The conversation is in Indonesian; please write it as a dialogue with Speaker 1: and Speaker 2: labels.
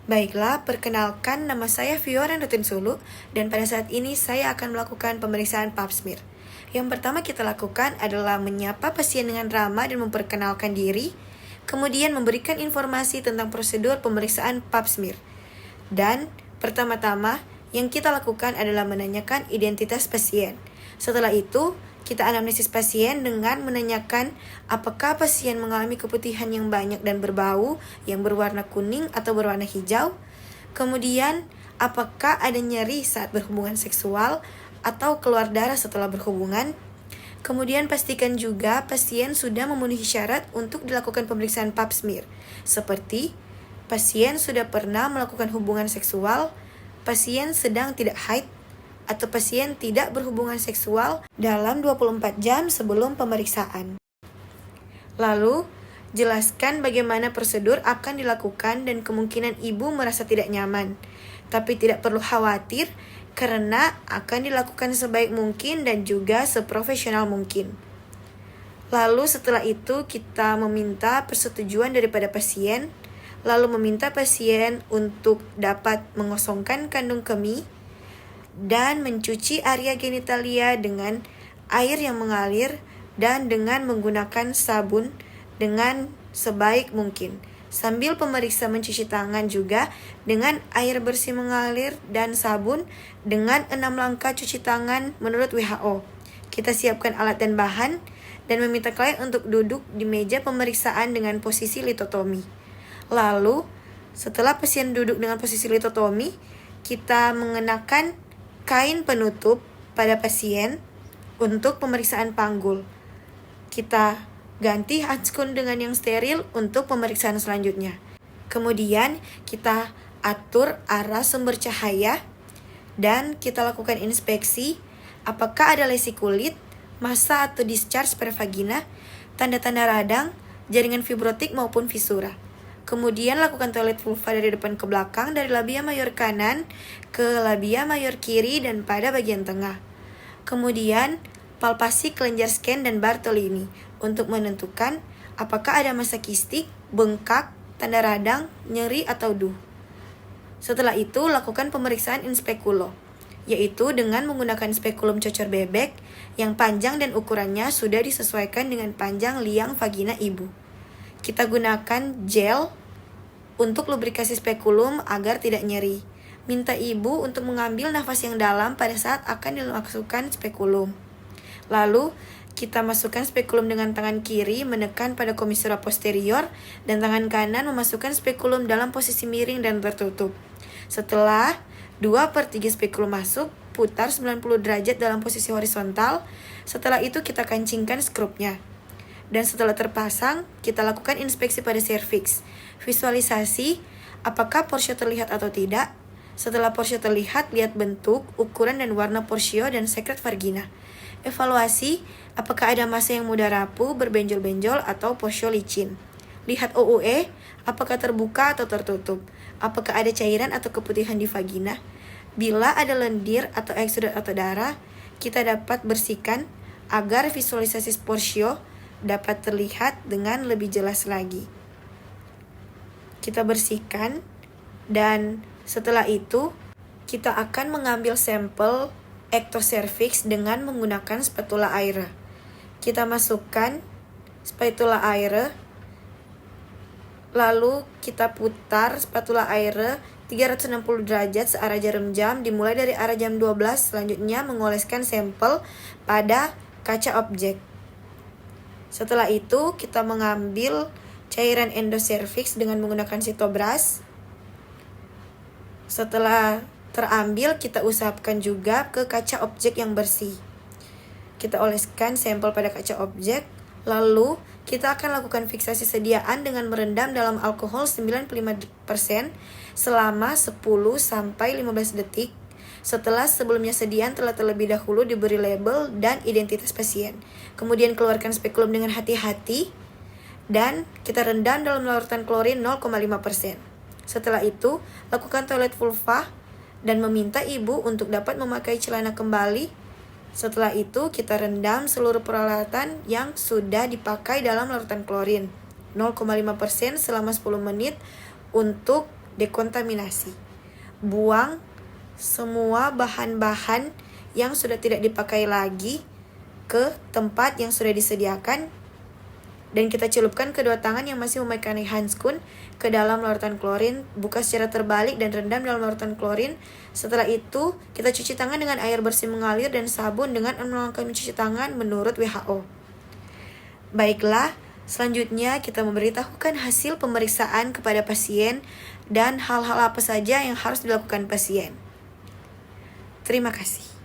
Speaker 1: Baiklah, perkenalkan nama saya Fiora Nutin Sulu dan pada saat ini saya akan melakukan pemeriksaan pap smear. Yang pertama kita lakukan adalah menyapa pasien dengan ramah dan memperkenalkan diri, kemudian memberikan informasi tentang prosedur pemeriksaan pap smear. Dan pertama-tama yang kita lakukan adalah menanyakan identitas pasien. Setelah itu, kita anamnesis pasien dengan menanyakan apakah pasien mengalami keputihan yang banyak dan berbau yang berwarna kuning atau berwarna hijau. Kemudian, apakah ada nyeri saat berhubungan seksual atau keluar darah setelah berhubungan. Kemudian pastikan juga pasien sudah memenuhi syarat untuk dilakukan pemeriksaan pap smear, seperti pasien sudah pernah melakukan hubungan seksual, pasien sedang tidak haid, atau pasien tidak berhubungan seksual dalam 24 jam sebelum pemeriksaan. Lalu, jelaskan bagaimana prosedur akan dilakukan dan kemungkinan ibu merasa tidak nyaman. Tapi tidak perlu khawatir karena akan dilakukan sebaik mungkin dan juga seprofesional mungkin. Lalu setelah itu kita meminta persetujuan daripada pasien, lalu meminta pasien untuk dapat mengosongkan kandung kemih dan mencuci area genitalia dengan air yang mengalir dan dengan menggunakan sabun dengan sebaik mungkin. Sambil pemeriksa mencuci tangan juga dengan air bersih mengalir dan sabun dengan 6 langkah cuci tangan menurut WHO. Kita siapkan alat dan bahan dan meminta klien untuk duduk di meja pemeriksaan dengan posisi litotomi. Lalu, setelah pasien duduk dengan posisi litotomi, kita mengenakan kain penutup pada pasien untuk pemeriksaan panggul. Kita ganti handskun dengan yang steril untuk pemeriksaan selanjutnya. Kemudian kita atur arah sumber cahaya dan kita lakukan inspeksi apakah ada lesi kulit, massa atau discharge pada vagina, tanda-tanda radang, jaringan fibrotik maupun fisura. Kemudian lakukan toilet vulva dari depan ke belakang, dari labia mayor kanan ke labia mayor kiri dan pada bagian tengah. Kemudian palpasi kelenjar scan dan Bartolini untuk menentukan apakah ada massa kistik, bengkak, tanda radang, nyeri atau duh. Setelah itu lakukan pemeriksaan in speculo, yaitu dengan menggunakan spekulum cocor bebek yang panjang dan ukurannya sudah disesuaikan dengan panjang liang vagina ibu. Kita gunakan gel untuk lubrikasi spekulum agar tidak nyeri. Minta ibu untuk mengambil nafas yang dalam pada saat akan dimasukkan spekulum. Lalu, kita masukkan spekulum dengan tangan kiri menekan pada komisura posterior dan tangan kanan memasukkan spekulum dalam posisi miring dan tertutup. Setelah 2/3 spekulum masuk, putar 90 derajat dalam posisi horizontal. Setelah itu kita kancingkan skrupnya. Dan setelah terpasang, kita lakukan inspeksi pada serviks. Visualisasi apakah porsio terlihat atau tidak. Setelah porsio terlihat, lihat bentuk, ukuran dan warna porsio dan sekret vagina. Evaluasi apakah ada massa yang mudah rapuh, berbenjol-benjol atau porsio licin. Lihat OUE, apakah terbuka atau tertutup. Apakah ada cairan atau keputihan di vagina. Bila ada lendir atau eksudat atau darah, kita dapat bersihkan agar visualisasi porsio dapat terlihat dengan lebih jelas lagi. Kita bersihkan dan setelah itu kita akan mengambil sampel ectocervix dengan menggunakan spatula air. Kita masukkan spatula air, lalu kita putar spatula air 360 derajat searah jarum jam dimulai dari arah jam 12, selanjutnya mengoleskan sampel pada kaca objek. Setelah itu, kita mengambil cairan endocervix dengan menggunakan sitobras. Setelah terambil, kita usapkan juga ke kaca objek yang bersih. Kita oleskan sampel pada kaca objek, lalu kita akan lakukan fiksasi sediaan dengan merendam dalam alkohol 95% selama 10-15 detik. Setelah sebelumnya sediaan telah terlebih dahulu diberi label dan identitas pasien. Kemudian keluarkan spekulum dengan hati-hati dan kita rendam dalam larutan klorin 0,5%. Setelah itu, lakukan toilet vulva dan meminta ibu untuk dapat memakai celana kembali. Setelah itu, kita rendam seluruh peralatan yang sudah dipakai dalam larutan klorin 0,5% selama 10 menit untuk dekontaminasi. Buang semua bahan-bahan yang sudah tidak dipakai lagi ke tempat yang sudah disediakan, dan kita celupkan kedua tangan yang masih memakai handskun ke dalam larutan klorin, buka secara terbalik dan rendam dalam larutan klorin. Setelah itu, kita cuci tangan dengan air bersih mengalir dan sabun dengan 6 langkah mencuci tangan menurut WHO. Baiklah, selanjutnya kita memberitahukan hasil pemeriksaan kepada pasien dan hal-hal apa saja yang harus dilakukan pasien. Terima kasih.